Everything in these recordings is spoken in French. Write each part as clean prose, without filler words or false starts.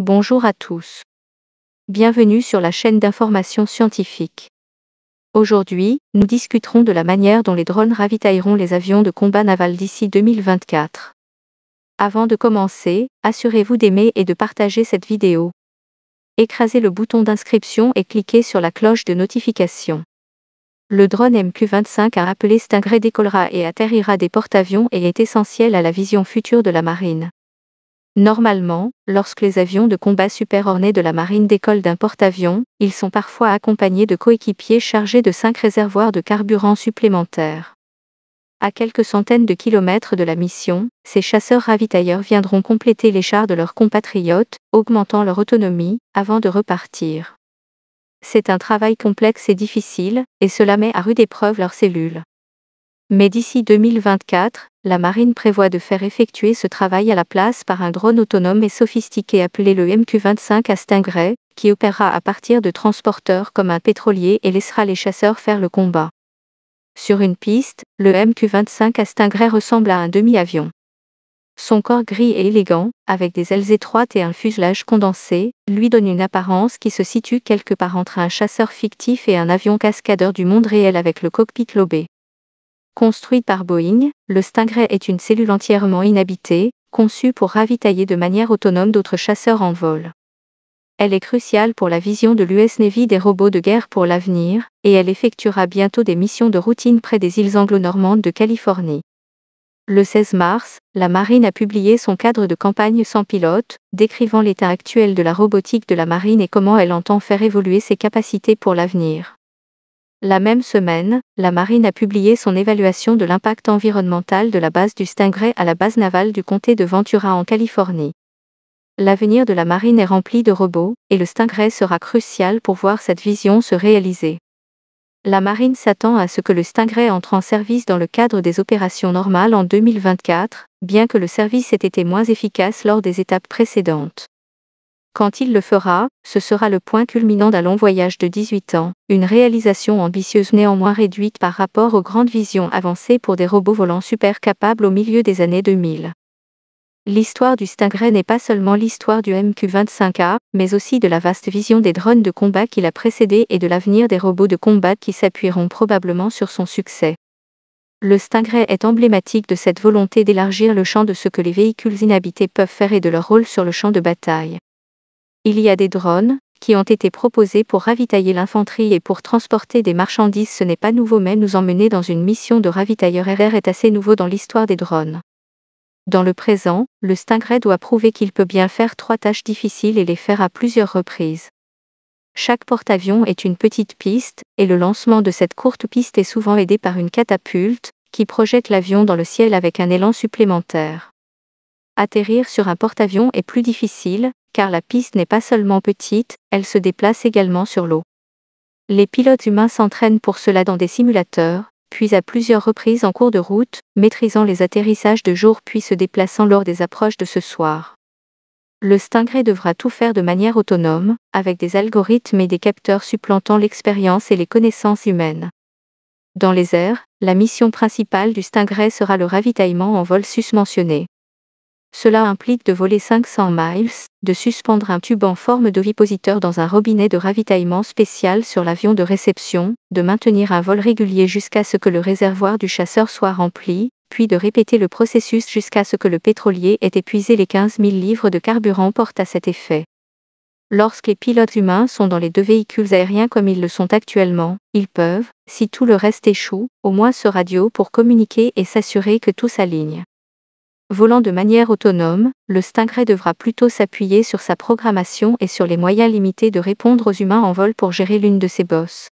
Bonjour à tous. Bienvenue sur la chaîne d'information scientifique. Aujourd'hui, nous discuterons de la manière dont les drones ravitailleront les avions de combat naval d'ici 2024. Avant de commencer, assurez-vous d'aimer et de partager cette vidéo. Écrasez le bouton d'inscription et cliquez sur la cloche de notification. Le drone MQ-25 appelé Stingray décollera et atterrira des porte-avions et est essentiel à la vision future de la marine. Normalement, lorsque les avions de combat Super Hornet de la marine décollent d'un porte-avions, ils sont parfois accompagnés de coéquipiers chargés de 5 réservoirs de carburant supplémentaires. À quelques centaines de kilomètres de la mission, ces chasseurs ravitailleurs viendront compléter les chars de leurs compatriotes, augmentant leur autonomie, avant de repartir. C'est un travail complexe et difficile, et cela met à rude épreuve leurs cellules. Mais d'ici 2024, la marine prévoit de faire effectuer ce travail à la place par un drone autonome et sophistiqué appelé le MQ-25 Stingray, qui opérera à partir de transporteurs comme un pétrolier et laissera les chasseurs faire le combat. Sur une piste, le MQ-25 Stingray ressemble à un demi-avion. Son corps gris et élégant, avec des ailes étroites et un fuselage condensé, lui donne une apparence qui se situe quelque part entre un chasseur fictif et un avion cascadeur du monde réel avec le cockpit lobé. Construit par Boeing, le Stingray est une cellule entièrement inhabitée, conçue pour ravitailler de manière autonome d'autres chasseurs en vol. Elle est cruciale pour la vision de l'US Navy des robots de guerre pour l'avenir, et elle effectuera bientôt des missions de routine près des îles anglo-normandes de Californie. Le 16 mars, la marine a publié son cadre de campagne sans pilote, décrivant l'état actuel de la robotique de la marine et comment elle entend faire évoluer ses capacités pour l'avenir. La même semaine, la marine a publié son évaluation de l'impact environnemental de la base du Stingray à la base navale du comté de Ventura en Californie. L'avenir de la marine est rempli de robots, et le Stingray sera crucial pour voir cette vision se réaliser. La marine s'attend à ce que le Stingray entre en service dans le cadre des opérations normales en 2024, bien que le service ait été moins efficace lors des étapes précédentes. Quand il le fera, ce sera le point culminant d'un long voyage de 18 ans, une réalisation ambitieuse néanmoins réduite par rapport aux grandes visions avancées pour des robots volants super capables au milieu des années 2000. L'histoire du Stingray n'est pas seulement l'histoire du MQ-25A, mais aussi de la vaste vision des drones de combat qui l'a précédé et de l'avenir des robots de combat qui s'appuieront probablement sur son succès. Le Stingray est emblématique de cette volonté d'élargir le champ de ce que les véhicules inhabités peuvent faire et de leur rôle sur le champ de bataille. Il y a des drones, qui ont été proposés pour ravitailler l'infanterie et pour transporter des marchandises. Ce n'est pas nouveau, mais nous emmener dans une mission de ravitailleur RR est assez nouveau dans l'histoire des drones. Dans le présent, le Stingray doit prouver qu'il peut bien faire 3 tâches difficiles et les faire à plusieurs reprises. Chaque porte-avions est une petite piste, et le lancement de cette courte piste est souvent aidé par une catapulte, qui projette l'avion dans le ciel avec un élan supplémentaire. Atterrir sur un porte-avions est plus difficile, car la piste n'est pas seulement petite, elle se déplace également sur l'eau. Les pilotes humains s'entraînent pour cela dans des simulateurs, puis à plusieurs reprises en cours de route, maîtrisant les atterrissages de jour puis se déplaçant lors des approches de ce soir. Le Stingray devra tout faire de manière autonome, avec des algorithmes et des capteurs supplantant l'expérience et les connaissances humaines. Dans les airs, la mission principale du Stingray sera le ravitaillement en vol susmentionné. Cela implique de voler 500 miles, de suspendre un tube en forme d'ovipositeur dans un robinet de ravitaillement spécial sur l'avion de réception, de maintenir un vol régulier jusqu'à ce que le réservoir du chasseur soit rempli, puis de répéter le processus jusqu'à ce que le pétrolier ait épuisé les 15 000 livres de carburant porte à cet effet. Lorsque les pilotes humains sont dans les 2 véhicules aériens comme ils le sont actuellement, ils peuvent, si tout le reste échoue, au moins se radio pour communiquer et s'assurer que tout s'aligne. Volant de manière autonome, le Stingray devra plutôt s'appuyer sur sa programmation et sur les moyens limités de répondre aux humains en vol pour gérer l'une de ses bosses.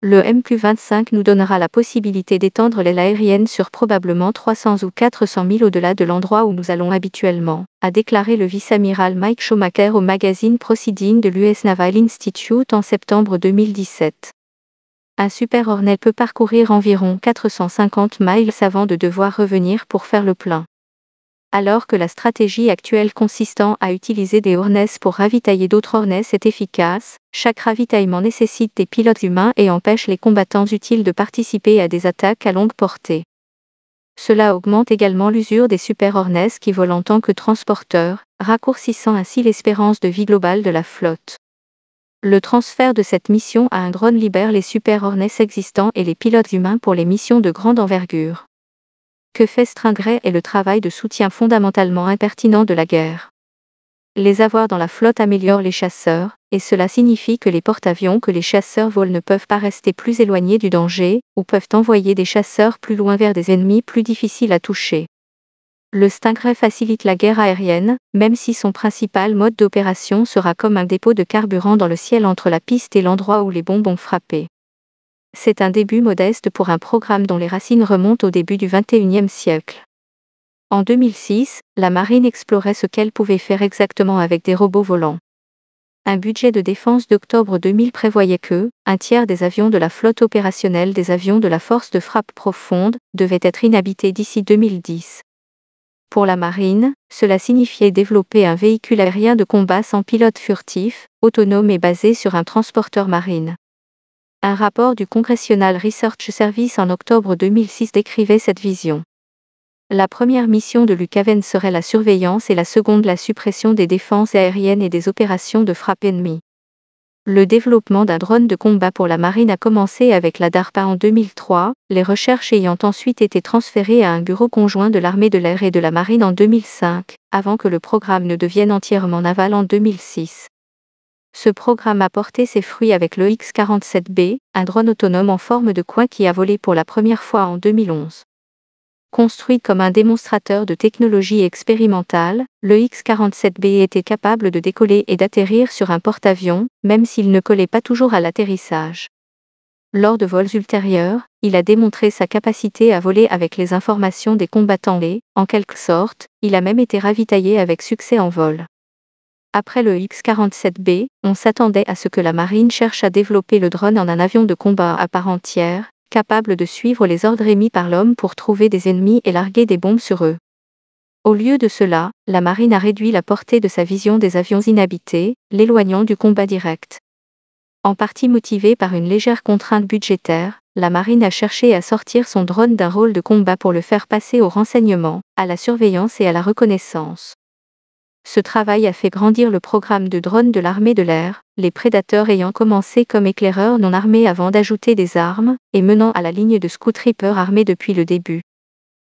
Le MQ-25 nous donnera la possibilité d'étendre l'aile aérienne sur probablement 300 ou 400 000 au-delà de l'endroit où nous allons habituellement, a déclaré le vice-amiral Mike Schumacher au magazine Proceedings de l'US Naval Institute en septembre 2017. Un Super Hornet peut parcourir environ 450 miles avant de devoir revenir pour faire le plein. Alors que la stratégie actuelle consistant à utiliser des Hornets pour ravitailler d'autres Hornets est efficace, chaque ravitaillement nécessite des pilotes humains et empêche les combattants utiles de participer à des attaques à longue portée. Cela augmente également l'usure des Super Hornets qui volent en tant que transporteurs, raccourcissant ainsi l'espérance de vie globale de la flotte. Le transfert de cette mission à un drone libère les Super Hornets existants et les pilotes humains pour les missions de grande envergure. Que fait Stingray est le travail de soutien fondamentalement impertinent de la guerre. Les avoir dans la flotte améliore les chasseurs, et cela signifie que les porte-avions que les chasseurs volent ne peuvent pas rester plus éloignés du danger, ou peuvent envoyer des chasseurs plus loin vers des ennemis plus difficiles à toucher. Le Stingray facilite la guerre aérienne, même si son principal mode d'opération sera comme un dépôt de carburant dans le ciel entre la piste et l'endroit où les bombes ont frappé. C'est un début modeste pour un programme dont les racines remontent au début du XXIe siècle. En 2006, la marine explorait ce qu'elle pouvait faire exactement avec des robots volants. Un budget de défense d'octobre 2000 prévoyait que, un tiers des avions de la flotte opérationnelle des avions de la force de frappe profonde, devaient être inhabités d'ici 2010. Pour la marine, cela signifiait développer un véhicule aérien de combat sans pilote furtif, autonome et basé sur un transporteur marine. Un rapport du Congressional Research Service en octobre 2006 décrivait cette vision. La première mission de Luke Haven serait la surveillance et la seconde la suppression des défenses aériennes et des opérations de frappe ennemie. Le développement d'un drone de combat pour la marine a commencé avec la DARPA en 2003, les recherches ayant ensuite été transférées à un bureau conjoint de l'armée de l'air et de la marine en 2005, avant que le programme ne devienne entièrement naval en 2006. Ce programme a porté ses fruits avec le X-47B, un drone autonome en forme de coin qui a volé pour la première fois en 2011. Construit comme un démonstrateur de technologie expérimentale, le X-47B était capable de décoller et d'atterrir sur un porte-avions, même s'il ne collait pas toujours à l'atterrissage. Lors de vols ultérieurs, il a démontré sa capacité à voler avec les informations des combattants et, en quelque sorte, il a même été ravitaillé avec succès en vol. Après le X-47B, on s'attendait à ce que la marine cherche à développer le drone en un avion de combat à part entière, capable de suivre les ordres émis par l'homme pour trouver des ennemis et larguer des bombes sur eux. Au lieu de cela, la marine a réduit la portée de sa vision des avions inhabités, l'éloignant du combat direct. En partie motivée par une légère contrainte budgétaire, la marine a cherché à sortir son drone d'un rôle de combat pour le faire passer au renseignement, à la surveillance et à la reconnaissance. Ce travail a fait grandir le programme de drones de l'armée de l'air, les prédateurs ayant commencé comme éclaireurs non armés avant d'ajouter des armes, et menant à la ligne de Scout Reaper armés depuis le début.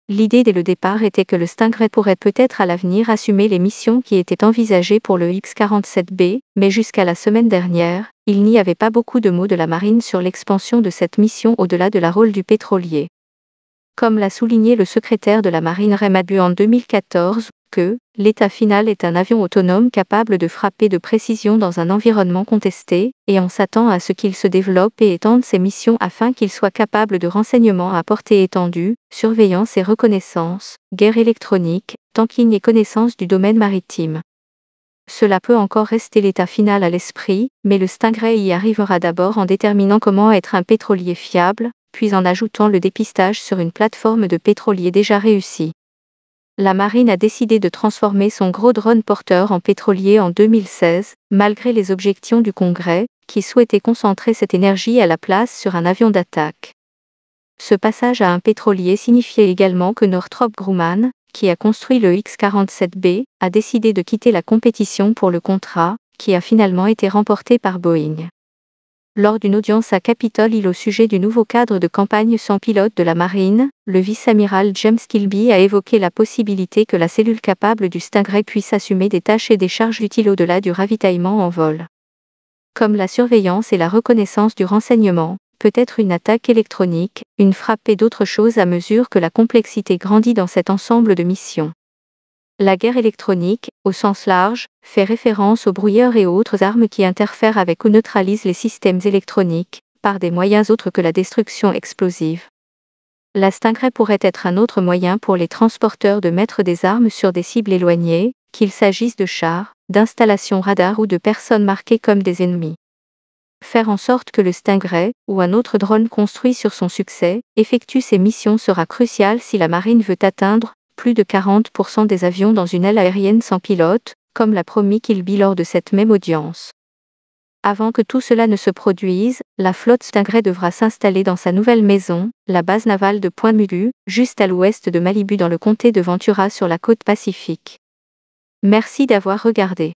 L'idée dès le départ était que le Stingray pourrait peut-être à l'avenir assumer les missions qui étaient envisagées pour le X-47B, mais jusqu'à la semaine dernière, il n'y avait pas beaucoup de mots de la marine sur l'expansion de cette mission au-delà de la rôle du pétrolier. Comme l'a souligné le secrétaire de la marine Ray Mabbutt en 2014, que l'état final est un avion autonome capable de frapper de précision dans un environnement contesté, et on s'attend à ce qu'il se développe et étende ses missions afin qu'il soit capable de renseignements à portée étendue, surveillance et reconnaissance, guerre électronique, tanking et connaissance du domaine maritime. Cela peut encore rester l'état final à l'esprit, mais le Stingray y arrivera d'abord en déterminant comment être un pétrolier fiable, puis en ajoutant le dépistage sur une plateforme de pétrolier déjà réussie. La marine a décidé de transformer son gros drone porteur en pétrolier en 2016, malgré les objections du Congrès, qui souhaitait concentrer cette énergie à la place sur un avion d'attaque. Ce passage à un pétrolier signifiait également que Northrop Grumman, qui a construit le X-47B, a décidé de quitter la compétition pour le contrat, qui a finalement été remporté par Boeing. Lors d'une audience à Capitol Hill au sujet du nouveau cadre de campagne sans pilote de la marine, le vice-amiral James Kilby a évoqué la possibilité que la cellule capable du Stingray puisse assumer des tâches et des charges utiles au-delà du ravitaillement en vol. Comme la surveillance et la reconnaissance du renseignement, peut-être une attaque électronique, une frappe et d'autres choses à mesure que la complexité grandit dans cet ensemble de missions. La guerre électronique, au sens large, fait référence aux brouilleurs et autres armes qui interfèrent avec ou neutralisent les systèmes électroniques, par des moyens autres que la destruction explosive. La Stingray pourrait être un autre moyen pour les transporteurs de mettre des armes sur des cibles éloignées, qu'il s'agisse de chars, d'installations radar ou de personnes marquées comme des ennemis. Faire en sorte que le Stingray, ou un autre drone construit sur son succès, effectue ces missions sera crucial si la marine veut atteindre plus de 40% des avions dans une aile aérienne sans pilote, comme l'a promis Kilby lors de cette même audience. Avant que tout cela ne se produise, la flotte Stingray devra s'installer dans sa nouvelle maison, la base navale de Point Mulu, juste à l'ouest de Malibu dans le comté de Ventura sur la côte Pacifique. Merci d'avoir regardé.